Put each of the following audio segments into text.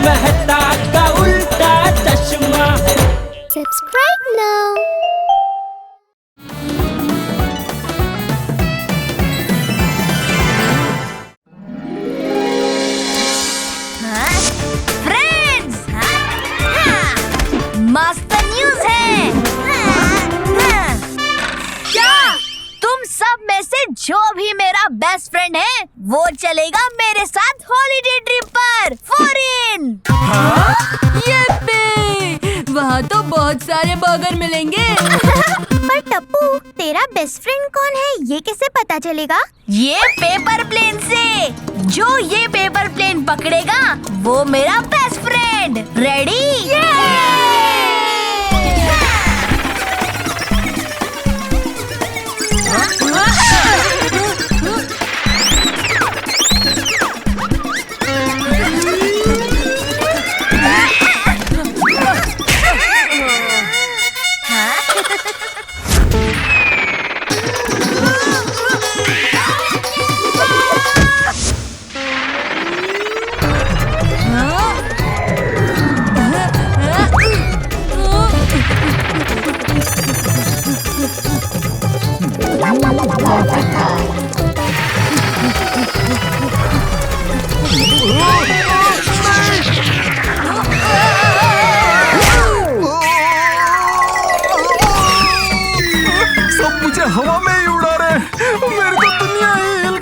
मेहता का उल्टा चश्मा। Subscribe now. फ्रेंड्स, मस्त न्यूज़ है। क्या तुम सब में से जो भी मेरा बेस्ट फ्रेंड है वो चलेगा मेरे साथ हॉलीडे ट्रिप पर फॉरेन। वहाँ तो बहुत सारे बर्गर मिलेंगे। पर टप्पू, तेरा बेस्ट फ्रेंड कौन है ये कैसे पता चलेगा? ये पेपर प्लेन से। जो ये पेपर प्लेन पकड़ेगा वो मेरा बेस्ट फ्रेंड। रेडी? सब मुझे हवा में ही उड़ा रहे, मेरी तो दुनिया ही हिल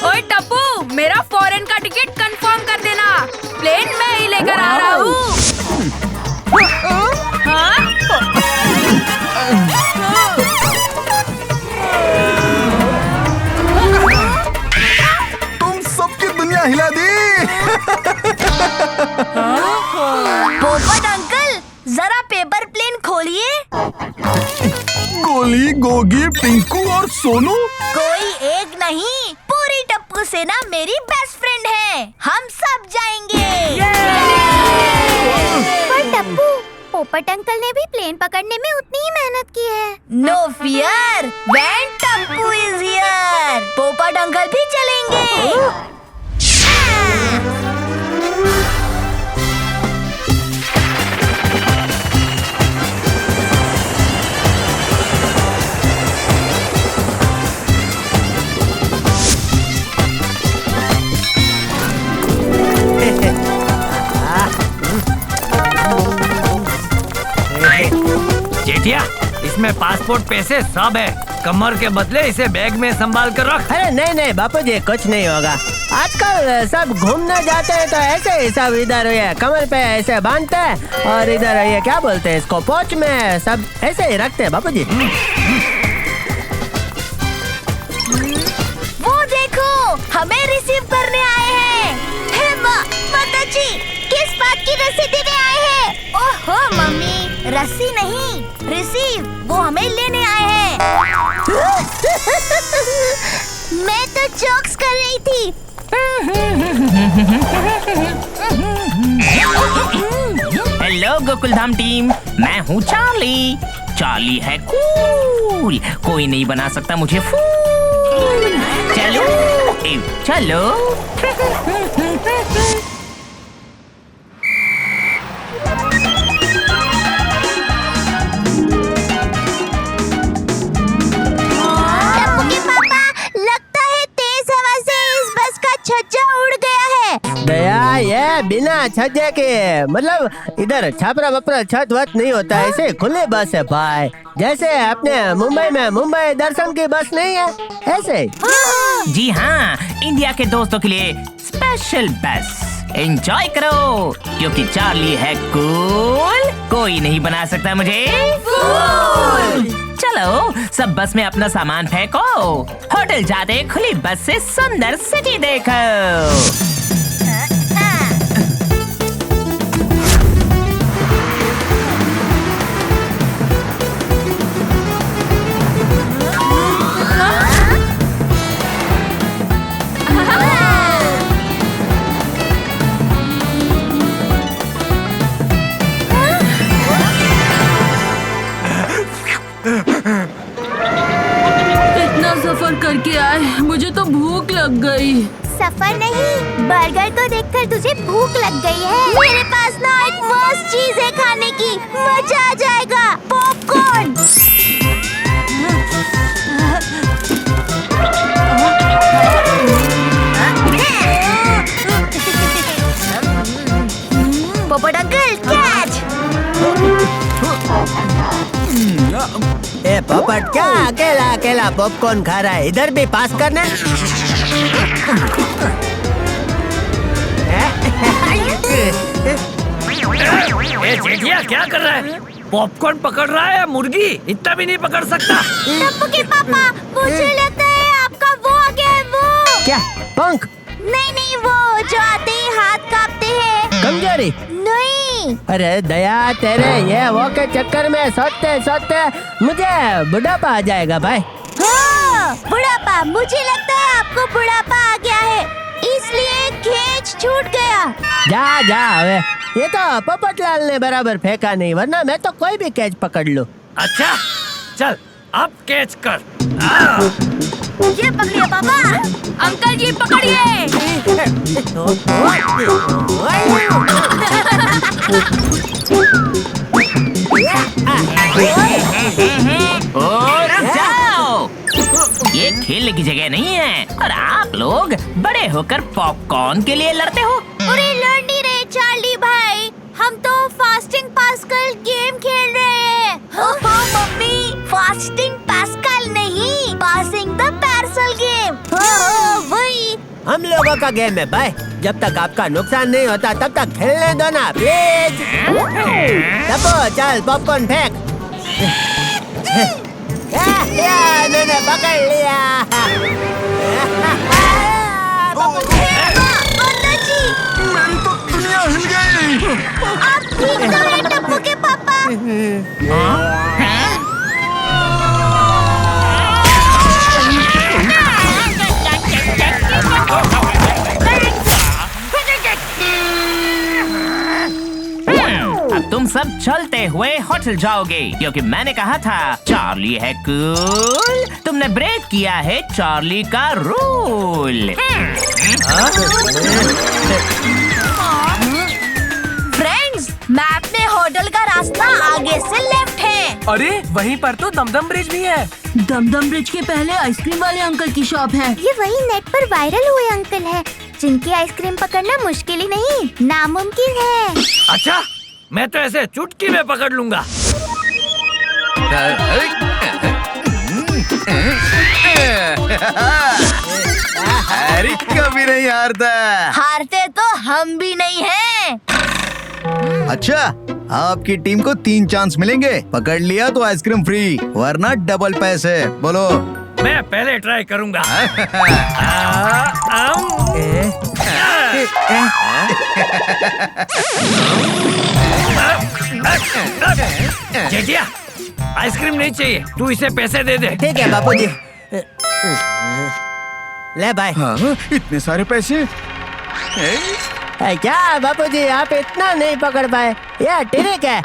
ओए टप्पू, मेरा फॉरेन का टिकट कंफर्म कर देना। प्लेन मैं ही लेकर आ रहा हूँ। तुम सबकी दुनिया हिला दी। पोपट अंकल, जरा पेपर प्लेन खोलिए। गोली, गोगी, पिंकू और सोनू। कोई एक नहीं, पूरी टप्पू सेना मेरी बेस्ट फ्रेंड है। हम सब जाएंगे। पर टप्पू, पोपट अंकल ने भी प्लेन पकड़ने में उतनी ही मेहनत की है। No fear, when Tappu is here, Popat uncle भी चलेंगे। जेठिया, इसमें पासपोर्ट, पैसे सब है। कमर के बदले इसे बैग में संभाल कर रख। अरे नहीं नहीं बापू जी, कुछ नहीं होगा। आजकल सब घूमने जाते हैं तो ऐसे ही सब इधर ये कमर पे ऐसे बांधते हैं और इधर ये क्या बोलते हैं इसको, पोंछ में सब ऐसे ही रखते हैं बापू जी। वो देखो, हमें रिसीव करने आए हैं। हे माता जी, किस बात की रस्सी देने आए हैं? ओहो मम्मी, रस्सी नहीं, रिसीव, वो हमें लेने आए हैं। मैं तो जोक्स कर रही थी। हेलो गोकुलधाम टीम, मैं हूँ चार्ली। चार्ली है कूल, कोई नहीं बना सकता मुझे फूल। चलो चलो। दया, ये बिना छज्जे के मतलब इधर छापरा वपरा छत वत नहीं होता, ऐसे खुली बस है भाई। जैसे अपने मुंबई में मुंबई दर्शन की बस नहीं है, ऐसे। जी हाँ, इंडिया के दोस्तों के लिए स्पेशल बस। एंजॉय करो क्योंकि चार्ली है कूल, कोई नहीं बना सकता मुझे फूल। चलो सब बस में अपना सामान फेंको, होटल जाते खुली बस से सुंदर सिटी देखो। करके आए, मुझे तो भूख लग गई। सफर नहीं, बर्गर को देखकर तुझे भूख लग गई है। मेरे पास ना एक मस्त चीज है खाने की, मजा आ जाएगा। पॉपकॉर्न। पोपट अंकल कैच। ए पोपट, क्या अकेला अकेला पॉपकॉर्न खा रहा है? इधर भी पास करना। ए जेठिया, क्या कर रहा है? पॉपकॉर्न पकड़ रहा है या मुर्गी? इतना भी नहीं पकड़ सकता। टप्पू के पापा, मुझे लगता है आपका वो आ गया है। वो क्या पंख? नहीं नहीं, वो जो आते ही हाथ कांपते हैं। कमजोरी? नहीं। अरे दया, तेरे ये वो के चक्कर में सोचते सोचते मुझे बुढ़ापा आ जाएगा भाई। हाँ, बुढ़ापा। मुझे लगता है आपको बुढ़ापा आ गया है, इसलिए खेच छूट गया। जा जा हवे, ये तो पोपटलाल ने बराबर फेंका नहीं, वरना मैं तो कोई भी कैच पकड़ लूं। अच्छा चल, अब कैच कर। ये पकड़िए पापा। अंकल जी पकड़िए। और जाओ, ये खेलने की जगह नहीं है और आप लोग बड़े होकर पॉपकॉर्न के लिए लड़ते हो। अरे लड़ नहीं रहे चार्ली भाई, हम तो फास्टिंग पास्कल गेम खेल रहे हैं। मम्मी, फास्टिंग पास्कल नहीं, पासिंग द पार्सल गेम। वही। हम लोगों का गेम है भाई, जब तक आपका नुकसान नहीं होता तब तक खेलने दो ना प्लीज। टप्पू चल पॉपकॉर्न फेंक। मैंने पकड़ लिया। मेरी तो दुनिया हिल गई। आप ठीक तो हैं टप्पू के पापा? अब तुम सब चलते हुए होटल जाओगे, क्योंकि मैंने कहा था चार्ली है कूल। तुमने ब्रेक किया है चार्ली का रूल। फ्रेंड्स, मैप में होटल का रास्ता आगे से लेफ्ट है। अरे वहीं पर तो दमदम ब्रिज भी है। दमदम ब्रिज के पहले आइसक्रीम वाले अंकल की शॉप है। ये वही नेट पर वायरल हुए अंकल है, जिनकी आइसक्रीम पकड़ना मुश्किल ही नहीं, नामुमकिन है। अच्छा, मैं तो ऐसे चुटकी में पकड़ लूंगा। हैरी कभी नहीं हारता। हारते तो हम भी नहीं हैं। अच्छा, आपकी टीम को 3 चांस मिलेंगे। पकड़ लिया तो आइसक्रीम फ्री, वरना डबल पैसे। बोलो। मैं पहले ट्राई करूंगा। जेठिया, आइसक्रीम नहीं चाहिए, तू इसे पैसे दे दे। ठीक है बापूजी। ले भाई। हाँ, इतने सारे पैसे। क्या बापूजी, आप इतना नहीं पकड़ पाए? ये ठीक है।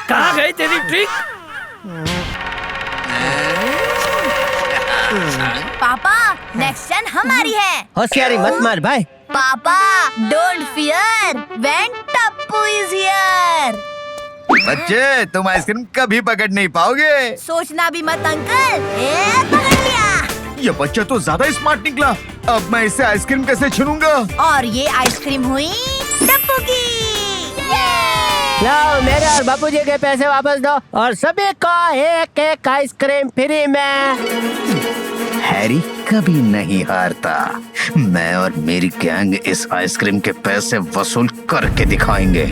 कहाँ गई तेरी ट्रिक? पापा, नेक्स्ट टर्न हमारी है। होशियारी मत मार भाई। पापा, don't fear when Tappu is here. बच्चे, तुम आइसक्रीम कभी पकड़ नहीं पाओगे। सोचना भी मत अंकल। पकड़ लिया। ये बच्चा तो ज्यादा स्मार्ट निकला। अब मैं इससे आइसक्रीम कैसे छीनूंगा? और ये आइसक्रीम हुई टप्पू की। लाओ, मेरे और बापूजी के पैसे वापस दो और सभी को एक एक आइसक्रीम फ्री में। हैरी कभी नहीं हारता। मैं और मेरी गैंग इस आइसक्रीम के पैसे वसूल करके दिखाएंगे।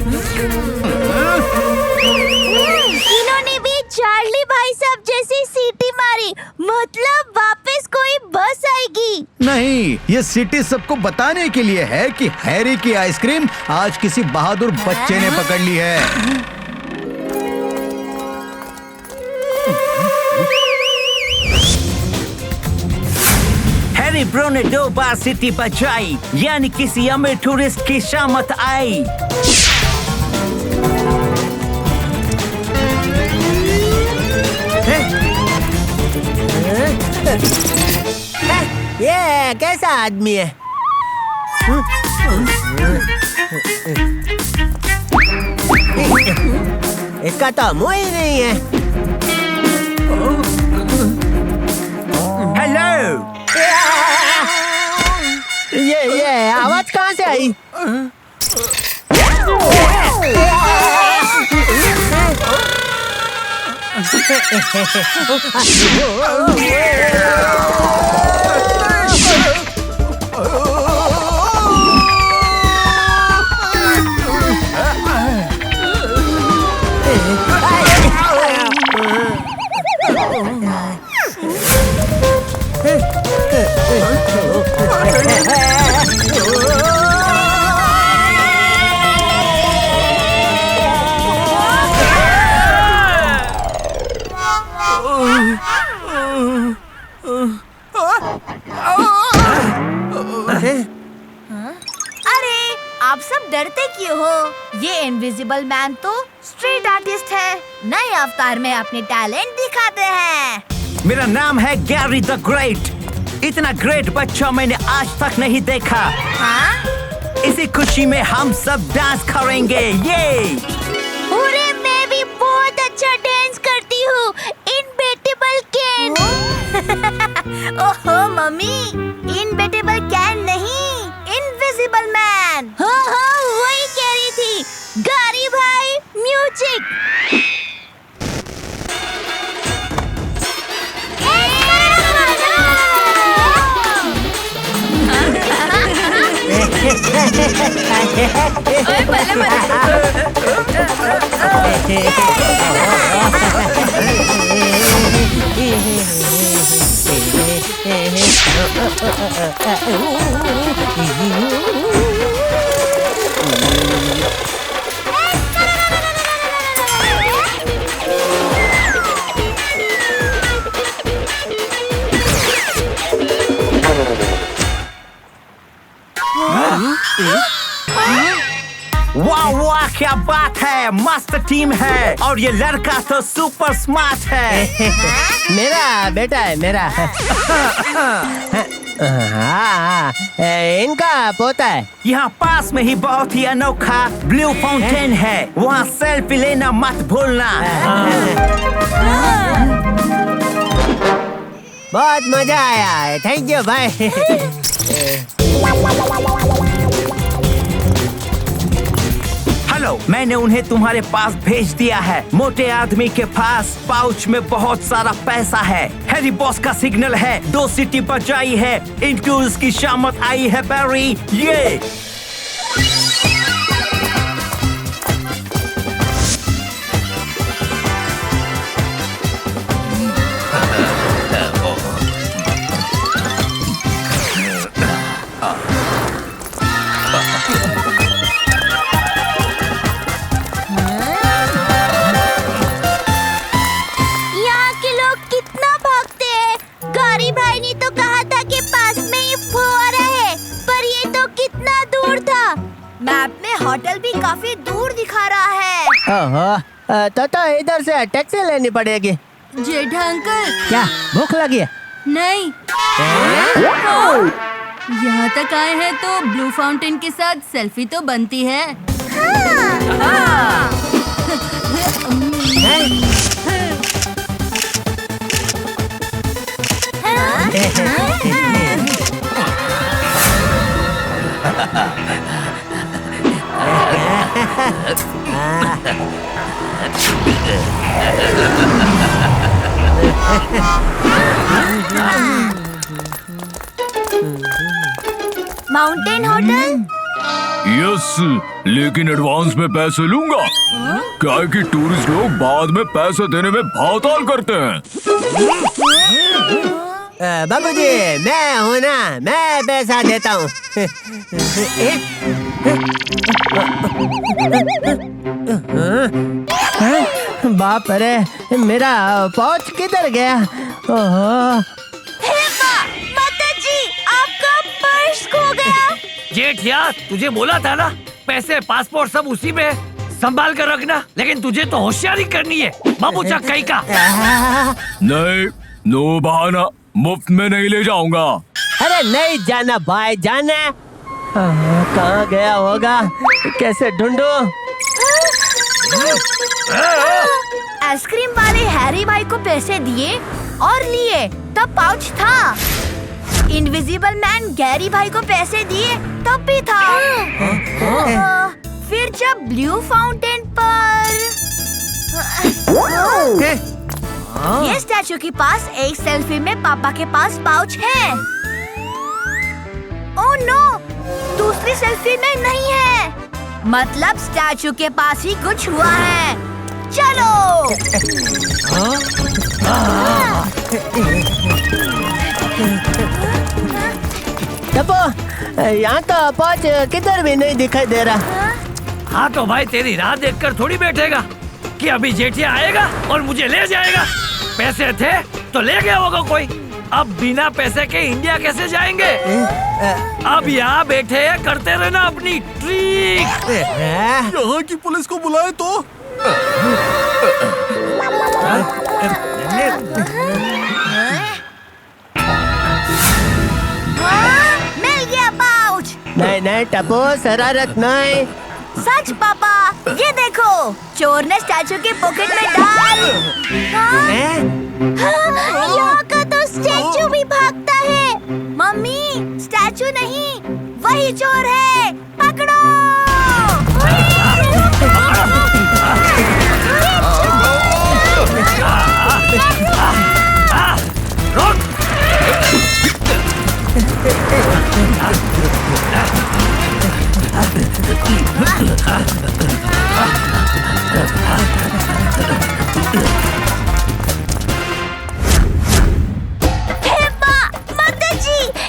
इन्होंने भी चार्ली भाई साहब जैसी सीटी मारी, मतलब वापस कोई बस आएगी। नहीं, ये सिटी सबको बताने के लिए है कि हैरी की आइसक्रीम आज किसी बहादुर बच्चे ने पकड़ ली है। हैरी मेरी ब्रो ने 2 बार सिटी बजाई, यानी किसी अमीर टूरिस्ट की शामत आई। ये कैसा आदमी है? इसका तो मुंह ही नहीं है। हेलो, ये आवाज कहाँ से आई? अरे आप सब डरते क्यों हो? ये इनविजिबल मैन तो स्ट्रीट आर्टिस्ट है, नए अवतार में अपने टैलेंट दिखाते हैं। मेरा नाम है गैरी द ग्रेट। इतना ग्रेट बच्चा मैंने आज तक नहीं देखा। हाँ? इसी खुशी में हम सब डांस करेंगे। ये अरे मैं भी बहुत अच्छा डांस करती हूँ। इनबेटेबल कैन। ओहो मम्मी, इनबेटेबल कैन नहीं, इनविजिबल मैन। हाँ वही कह रही थी। गारी भाई म्यूजिक। ओए भले वाह वाह, क्या बात है, मस्त टीम है। और ये लड़का तो सुपर स्मार्ट है। मेरा बेटा है, मेरा। हाँ, इनका पोता है। यहाँ पास में ही बहुत ही अनोखा ब्लू फाउंटेन है, वहाँ सेल्फी लेना मत भूलना। बहुत मजा आया, थैंक यू भाई। हेलो, मैंने उन्हें तुम्हारे पास भेज दिया है। मोटे आदमी के पास पाउच में बहुत सारा पैसा है। हैरी बॉस का सिग्नल है, 2 सिटी बजाई है, इनकी उसकी शामत आई है बैरी। ये होटल भी काफी दूर दिखा रहा है। ओहो, तो इधर से टैक्सी लेनी पड़ेगी। जेठा अंकल, क्या भूख लगी है? नहीं, यहाँ तक आए हैं तो ब्लू फाउंटेन के साथ सेल्फी तो बनती है। Mountain hotel? यस, लेकिन एडवांस में पैसे लूंगा। क्या है कि टूरिस्ट लोग बाद में पैसे देने में भावताल करते हैं। बाबूजी, मैं हूँ ना, मैं पैसा देता हूँ। बाप रे, मेरा पाउच किधर गया? ओहो, माता जी, जेठिया, तुझे बोला था ना, पैसे पासपोर्ट सब उसी में है, संभाल कर रखना। लेकिन तुझे तो होशियारी करनी है, बाबू चक्कई का। नहीं, नो बहाना, मुफ्त में नहीं ले जाऊंगा। अरे नहीं जाना भाई, जाना। कहाँ गया होगा, कैसे ढूंढूं? आइसक्रीम वाले हैरी भाई को पैसे दिए और लिए, तब पाउच था। इनविजिबल मैन गैरी भाई को पैसे दिए, तब भी था। फिर जब ब्लू फाउंटेन पर ये स्टैचू के पास एक सेल्फी में पापा के पास पाउच है। ओह नो, दूसरी सेल्फी में नहीं है। मतलब स्टैचू के पास ही कुछ हुआ है। चलो। टप्पू, यहाँ तो पाउच किधर भी नहीं दिखाई दे रहा। हाँ तो भाई तेरी राह देखकर थोड़ी बैठेगा कि अभी जेठिया आएगा और मुझे ले जाएगा। पैसे थे तो ले गया होगा कोई। अब बिना पैसे के इंडिया कैसे जाएंगे? अब यहाँ बैठे करते रहना अपनी ट्रिक। यहाँ की पुलिस को बुलाए तो? मिल गया पाउच। नहीं नहीं टप्पू, शरारत नहीं। सच पापा, ये देखो, चोर ने स्टैचू के पॉकेट में डाल। यहाँ का तो स्टैचू भी भागता है। मम्मी, स्टैचू नहीं, वही चोर है। पकड़ो।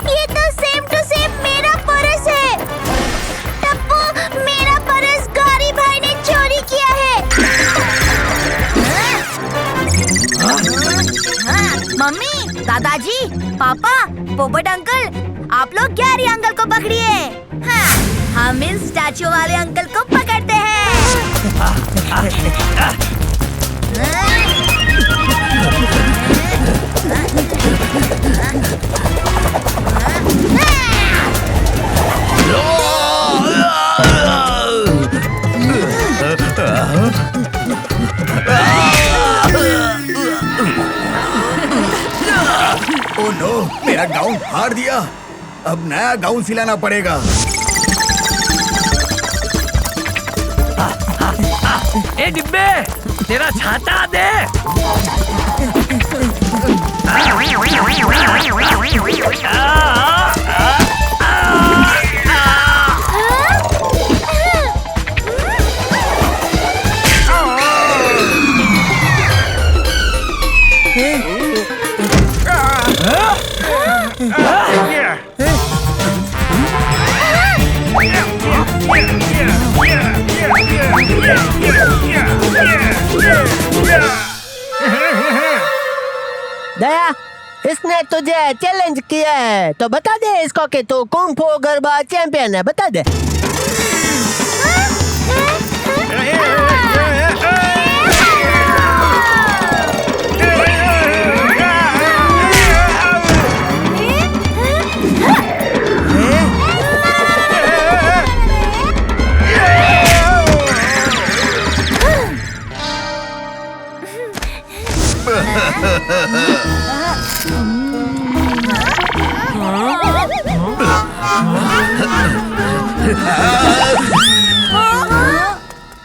ये तो सेम टू सेम मेरा पर्स है। टप्पू, मेरा पर्स गौरी भाई ने चोरी किया है। मम्मी, दादाजी, पापा, पोपट अंकल, आप लोग गैरी अंकल को पकड़िए। हाँ, हम इस स्टैचू वाले अंकल को पकड़ते हैं। ओह नो, मेरा गाउन फाड़ दिया। अब नया गाउन सिलाना पड़ेगा। ए डिब्बे, तेरा छाता दे। दया, इसने तुझे चैलेंज किया है तो बता दे इसको कि तू कुंग फू गरबा चैंपियन है। बता दे।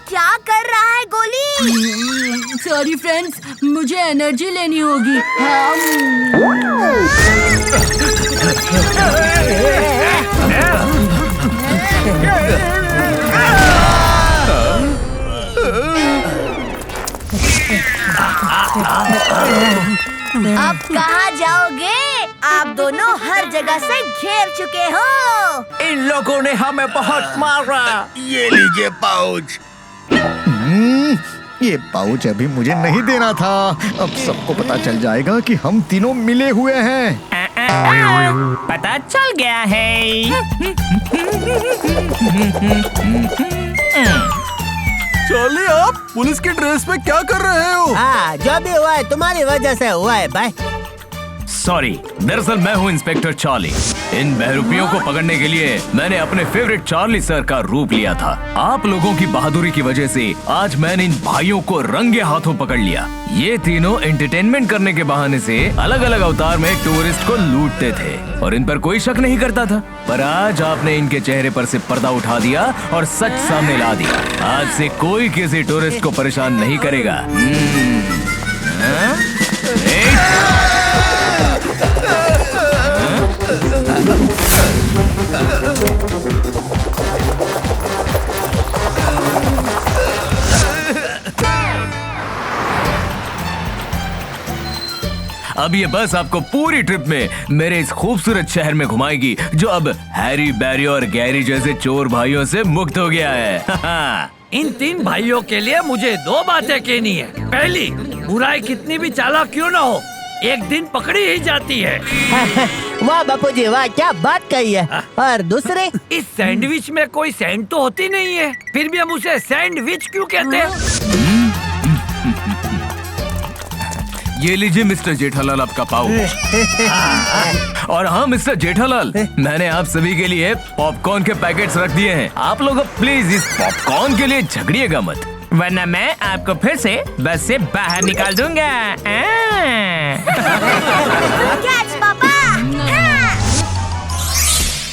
क्या कर रहा है गोली? सॉरी फ्रेंड्स, मुझे एनर्जी लेनी होगी। अब कहाँ जाओगे? आप दोनों हर जगह से घेर चुके हो। इन लोगों ने हमें बहुत मारा। ये लीजिए पाउच। ये पाउच अभी मुझे नहीं देना था। अब सबको पता चल जाएगा कि हम तीनों मिले हुए हैं। पता चल गया है। चार्ली, आप पुलिस की ड्रेस में क्या कर रहे हो? हाँ, जो भी हुआ है तुम्हारी वजह से हुआ है भाई। सॉरी, दरअसल मैं हूँ इंस्पेक्टर चार्ली। इन बहरूपियों को पकड़ने के लिए मैंने अपने फेवरेट चार्ली सर का रूप लिया था। आप लोगों की बहादुरी की वजह से आज मैंने इन भाइयों को रंगे हाथों पकड़ लिया। ये तीनों एंटरटेनमेंट करने के बहाने से अलग अलग अवतार में टूरिस्ट को लूटते थे और इन पर कोई शक नहीं करता था। पर आज आपने इनके चेहरे पर से पर्दा उठा दिया और सच सामने ला दिया। आज से कोई किसी टूरिस्ट को परेशान नहीं करेगा। अब ये बस आपको पूरी ट्रिप में मेरे इस खूबसूरत शहर में घुमाएगी, जो अब हैरी, बैरी और गैरी जैसे चोर भाइयों से मुक्त हो गया है। इन तीन भाइयों के लिए मुझे दो बातें कहनी है। पहली, बुराई कितनी भी चालाक क्यों ना हो, एक दिन पकड़ी ही जाती है। वाह बापूजी वाह, क्या बात कही है। और दूसरे, इस सैंडविच में कोई सैंड तो होती नहीं है, फिर भी हम उसे सैंडविच क्यों कहते हैं? ये लीजिए मिस्टर जेठालाल आपका पाउच। और हाँ मिस्टर जेठालाल, मैंने आप सभी के लिए पॉपकॉर्न के पैकेट्स रख दिए हैं। आप लोग प्लीज इस पॉपकॉर्न के लिए झगड़िएगा मत, वरना मैं आपको फिर से बस से बाहर निकाल दूंगा। कैच पापा।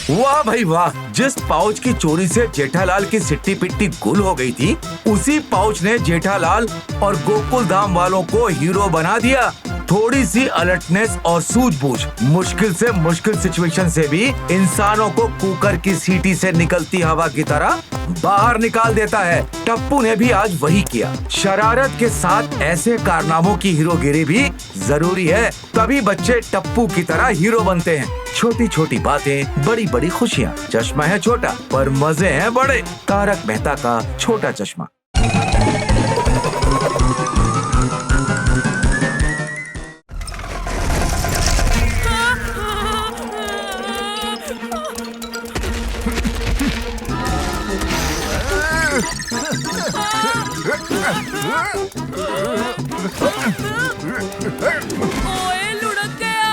वाह भाई वाह, जिस पाउच की चोरी से जेठालाल की सिट्टी पिट्टी गुल हो गई थी, उसी पाउच ने जेठालाल और गोकुल धाम वालों को हीरो बना दिया। थोड़ी सी अलर्टनेस और सूझबूझ मुश्किल से मुश्किल सिचुएशन से भी इंसानों को कुकर की सीटी से निकलती हवा की तरह बाहर निकाल देता है। टप्पू ने भी आज वही किया। शरारत के साथ ऐसे कारनामों की हीरोगिरी भी जरूरी है, तभी बच्चे टप्पू की तरह हीरो बनते हैं। छोटी छोटी बातें, बड़ी बड़ी खुशियाँ। चश्मा है छोटा पर मजे हैं बड़े। तारक मेहता का छोटा चश्मा। ओए लुढ़क गया।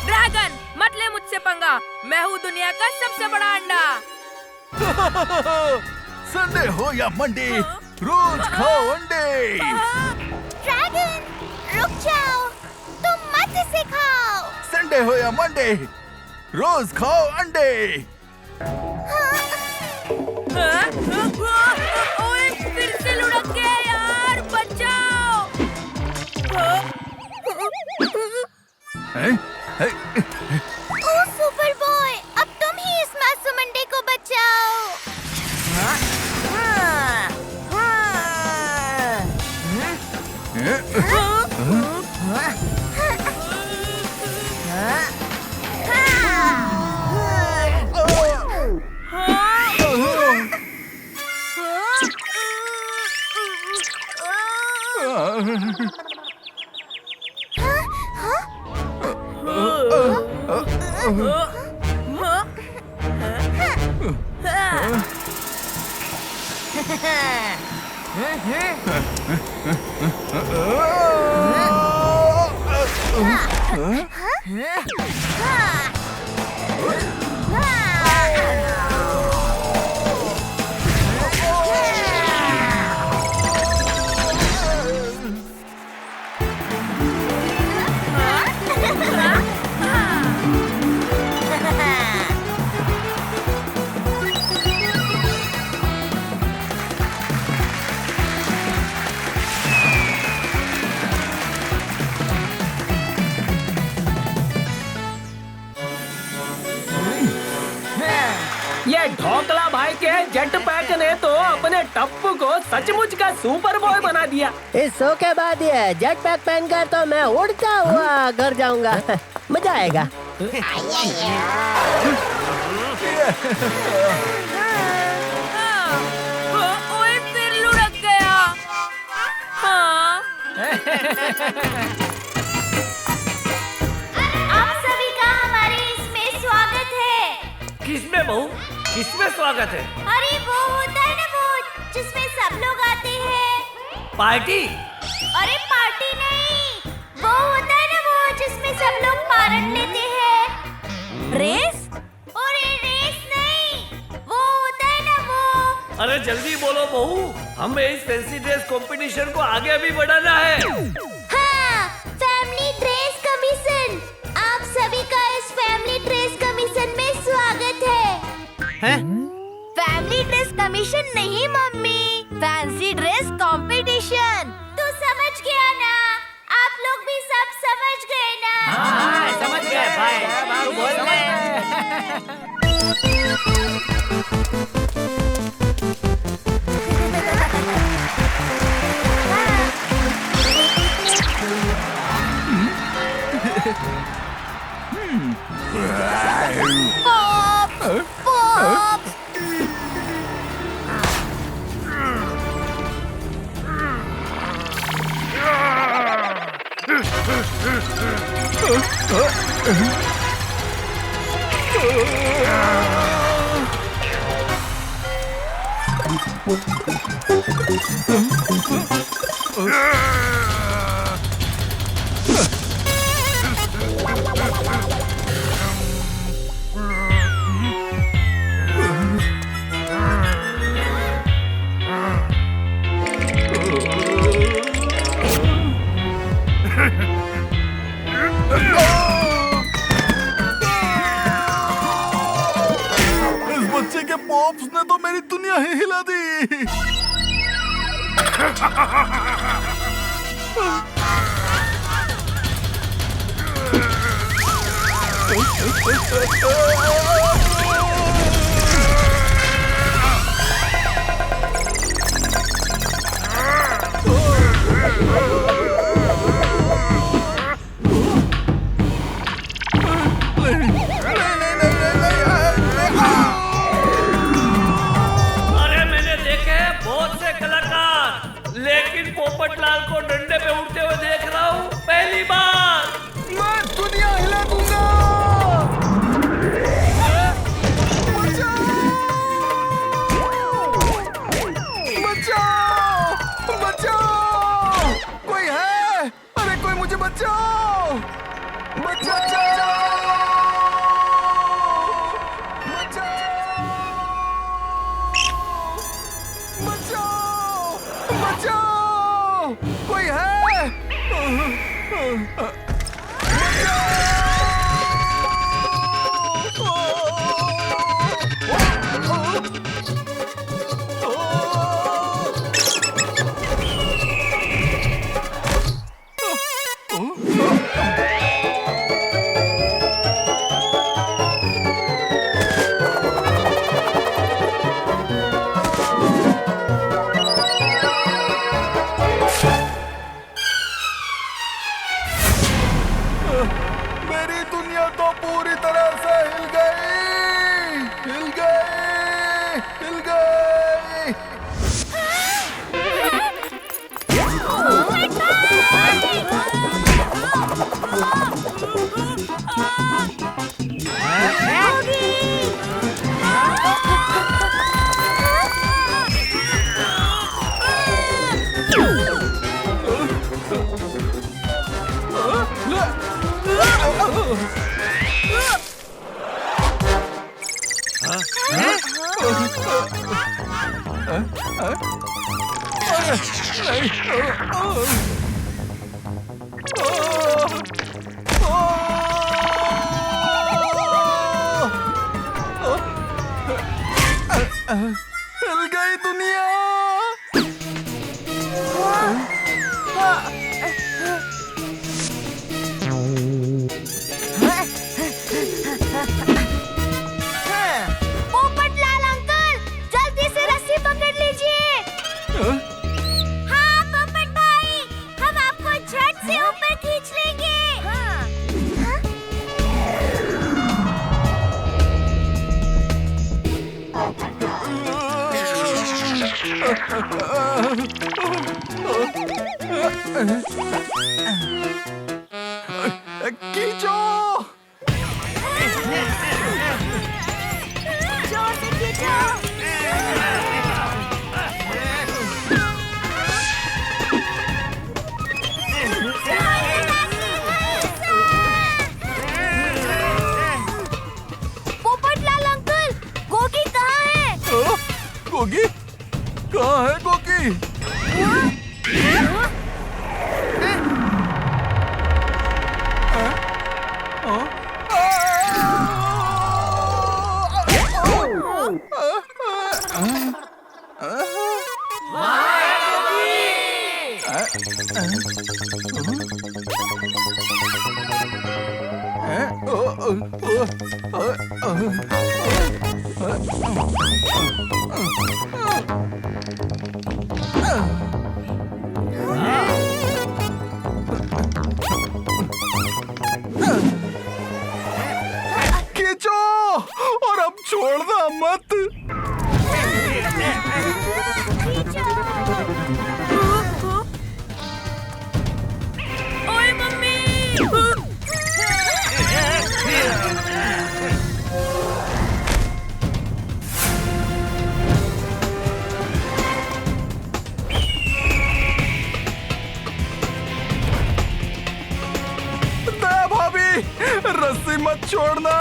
ड्रैगन, मत ले मुझसे पंगा, मैं हूँ दुनिया का सबसे बड़ा अंडा। संडे हो या मंडे, रोज खाओ अंडे। ड्रैगन, रुक जाओ, तुम मत इसे खाओ। संडे हो या मंडे, रोज खाओ अंडे। ओए फिर से लुढ़क गया यार, बचाओ। ओ सुपर बॉय, अब तुम ही इस मासूम अंडे को बचाओ। ये ढोकला भाई के जेट पैक ने तो अपने टप्पू को सचमुच का सुपर बॉय बना दिया। इस शो के बाद ये जेट पैक पहनकर तो मैं उड़ता हुआ घर जाऊंगा। मजा आएगा। ओए फिर लुढ़क गया। हाँ। आप सभी का हमारे इसमें स्वागत है। किसमें बहू, किसमें स्वागत है? अरे वो होता है ना वो जिसमें सब लोग आते हैं। पार्टी? अरे पार्टी नहीं, वो होता है ना वो जिसमें सब लोग पार्ट लेते हैं। रेस? अरे रेस नहीं, वो होता है ना वो। अरे जल्दी बोलो बहू, हमें इस फैंसी ड्रेस कंपटीशन को आगे भी बढ़ाना है। हाँ, फैमिली ड्रेस कमीशन। आप सभी का इस फैमिली ड्रेस कमीशन में स्वागत है। फैमिली ड्रेस कमीशन नहीं मम्मी, फैंसी ड्रेस कंपटीशन। तू समझ गया ना? आप लोग भी सब समझ गए ना? समझ गए भाई, तू बोल रहे। इस बच्चे के पॉप्स ने तो मेरी दुनिया ही हिला दी। अरे मैंने देखे हैं बहुत से कलाकार, लेकिन पोपटलाल को डंडे पे उड़ते हुए देख रहा हूँ पहली बार। मैं दुनिया हिला दूंगा। बचाओ! बचाओ! कोई है? अरे कोई मुझे बचाओ! बचाओ! बचाओ! बचाओ! कोई है? मेरी दुनिया तो पूरी तरह से हिल गई, हिल गई, हिल गई। हिल गई दुनिया। पोपटलाल अंकल, जल्दी से रस्सी पकड़ लीजिए। हाँ पोपटलाल खींचो। जोर से खींचो। पोपटलाल अंकल, गोगी कहाँ है? गोगी कहाँ है? गोगी खींचो और अब छोड़ना मत। ओए मम्मी। दया भाभी, रस्सी मत छोड़ना।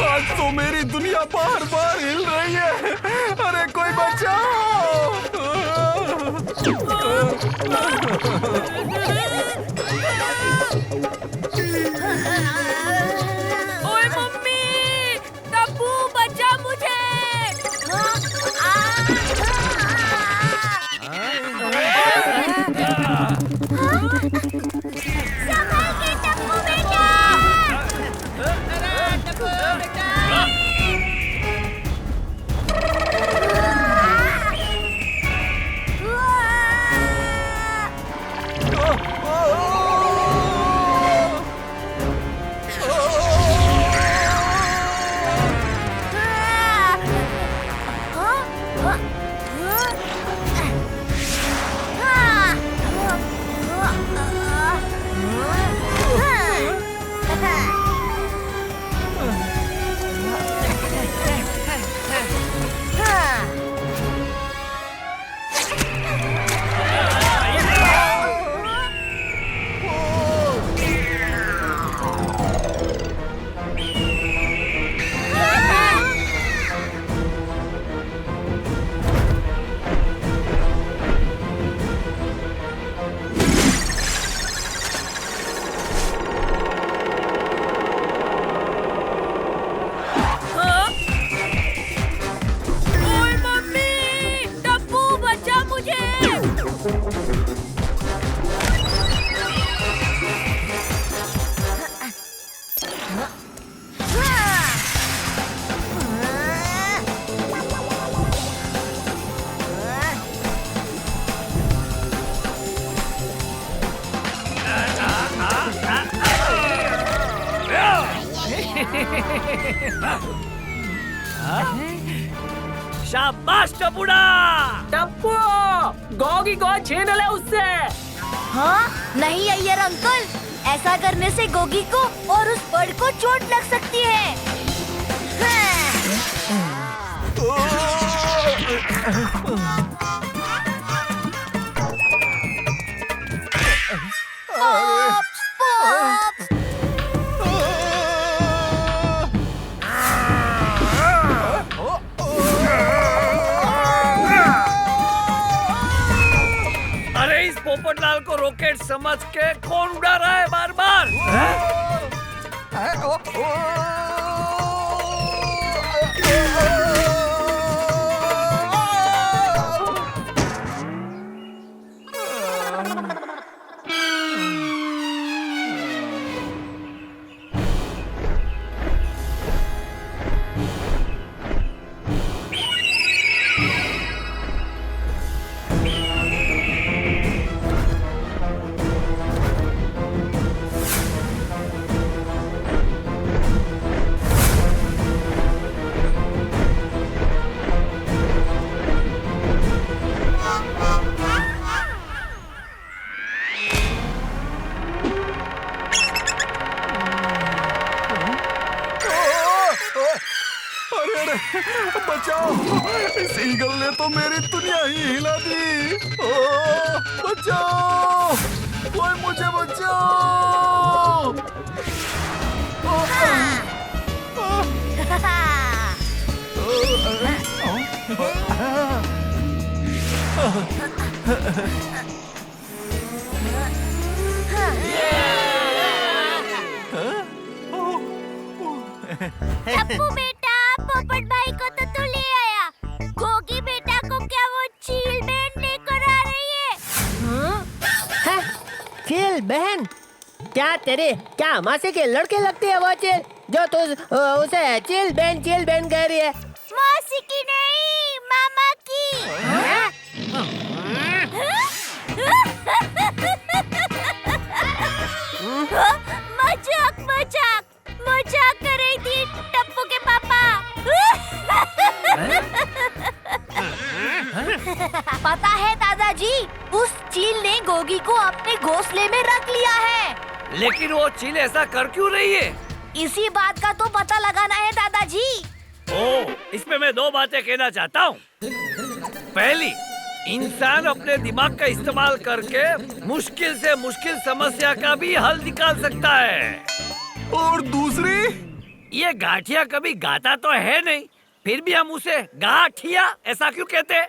आज तो मेरी दुनिया बार बार हिल रही है। अरे कोई ओए मम्मी, टप्पू बचा मुझे। संभल के टप्पू बेटा। ओए मम्मी, टप्पू बचा मुझे। शाबाश टपुड़ा। टप्पू, गोगी को छीन ले उससे। हाँ? नहीं अय्यर अंकल, ऐसा करने से गोगी को और उस बर्ड को चोट लग सकती है। Pops, pops. लाल को रॉकेट समझ के कौन उड़ा रहा है बार बार? बचाओ, इस ईगल ने तो मेरी दुनिया ही हिला दी। ओ, बचाओ, कोई मुझे बचाओ। टप्पू बेटा, पोपट भाई को तो तू ले आया। गोगी बेटा को क्या वो चील बहन लेकर आ रही है? चील बहन? क्या तेरे क्या मासी के लड़के लगती है वो चील, जो तू उसे चील बहन कह रही है? मौसी की नहीं, मामा की। मजाक मजाक मजाक कर रही थी टप्पू के पापा। पता है दादाजी, उस चील ने गोगी को अपने घोंसले में रख लिया है। लेकिन वो चील ऐसा कर क्यों रही है? इसी बात का तो पता लगाना है दादाजी। ओ, इसमें मैं दो बातें कहना चाहता हूँ। पहली, इंसान अपने दिमाग का इस्तेमाल करके मुश्किल से मुश्किल समस्या का भी हल निकाल सकता है। और दूसरी, ये गाठिया कभी गाता तो है नहीं, फिर भी हम उसे गाठिया ऐसा क्यों कहते हैं?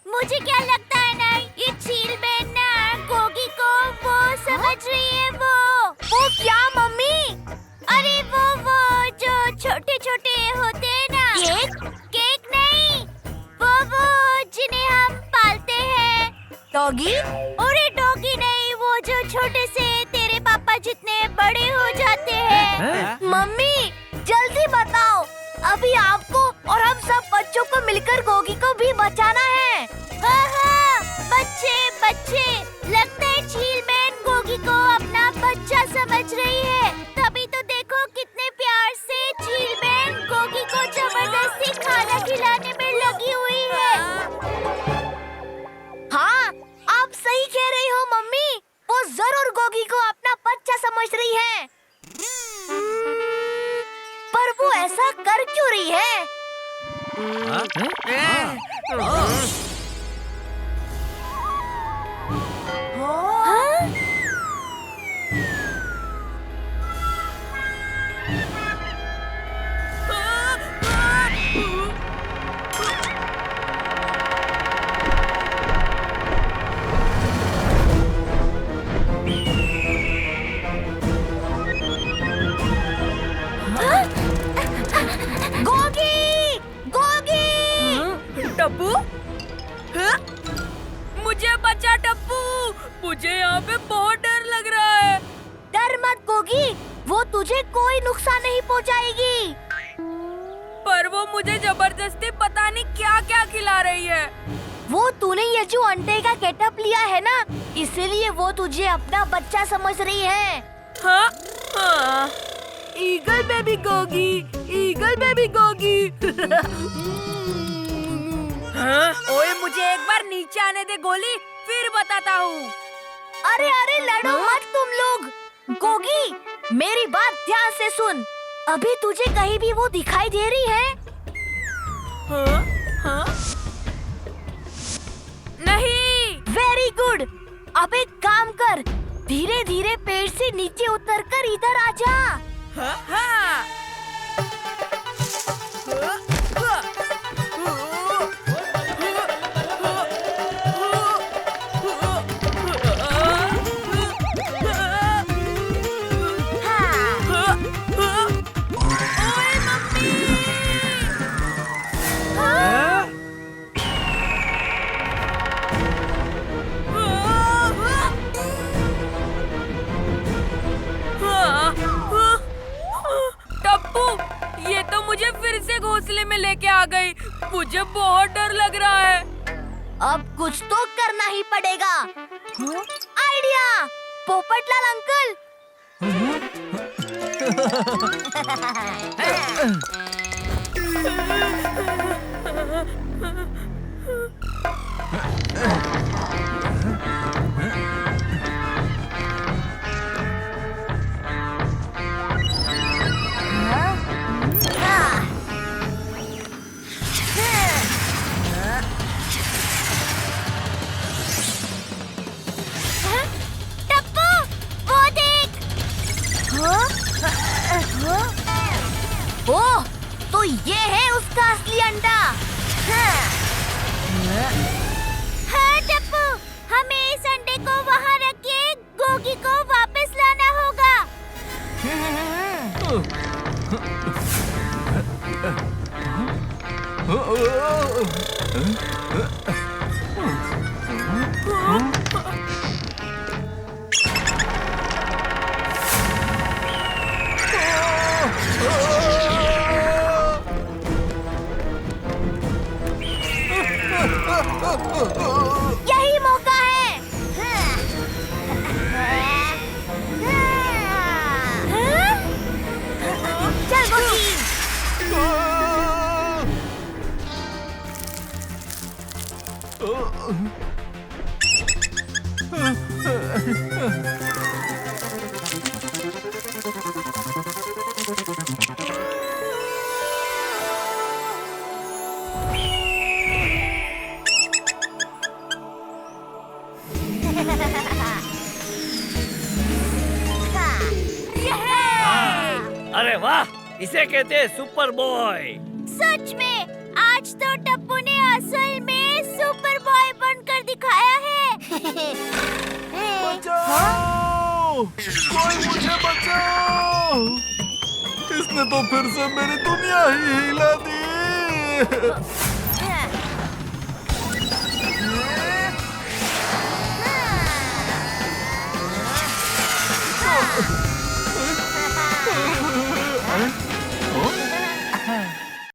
मुझे क्या लगता है ना, ये चील बहन ना गोगी को वो समझ रही है। वो क्या मम्मी? अरे वो जो छोटे छोटे होते हैं ना। केक नहीं, वो जिन्हें हम पालते हैं। डॉगी? अरे डॉगी नहीं, वो जो छोटे से तेरे पापा जितने बड़े हो जाते हैं। मम्मी जल्दी बताओ, अभी आपको और हम सब बच्चों को मिलकर गोगी को भी बचाना है। हाँ, बच्चे, लगता है चील बहन गोगी को अपना बच्चा समझ रही है। तभी तो देखो कितने प्यार से चील बहन गोगी को जबरदस्ती खाना खिलाने में लगी हुई है। हाँ, आप सही कह रही हो मम्मी, वो जरूर गोगी को अपना बच्चा समझ रही है। पर वो ऐसा कर क्यों रही है? टप्पू, मुझे बचा टप्पू, मुझे यहाँ पे बहुत डर लग रहा है। डर मत गोगी, वो तुझे कोई नुकसान नहीं पहुँचाएगी। पर वो मुझे जबरदस्ती पता नहीं क्या क्या खिला रही है। वो तूने ये जो अंडे का केटअप लिया है ना, इसीलिए वो तुझे अपना बच्चा समझ रही है। हाँ। Eagle baby Gogi, eagle baby Gogi. ओए मुझे एक बार नीचे आने दे गोली, फिर बताता हूँ। अरे अरे लड़ो मत तुम लोग। गोगी, मेरी बात ध्यान से सुन। अभी तुझे कहीं भी वो दिखाई दे रही है? नहीं। Very good. अब एक काम कर, धीरे धीरे पेड़ से नीचे उतरकर इधर आ जा। हाँ। मुझे फिर से घोंसले में लेके आ गई। मुझे बहुत डर लग रहा है। अब कुछ तो करना ही पड़ेगा। Idea, Popatlal uncle. ओह, तो ये है उसका असली अंडा। हाँ टप्पू, हमें इस अंडे को वहाँ रख के गोगी को वापस लाना होगा। यही मौका है। चल गोगी। अरे वाह, इसे कहते हैं सुपर बॉय। सच में आज तो टप्पू ने असल में सुपर बॉय बनकर दिखाया है। बचाओ! कोई मुझे बचाओ! इसने तो फिर से मेरी दुनिया ही हिला दी।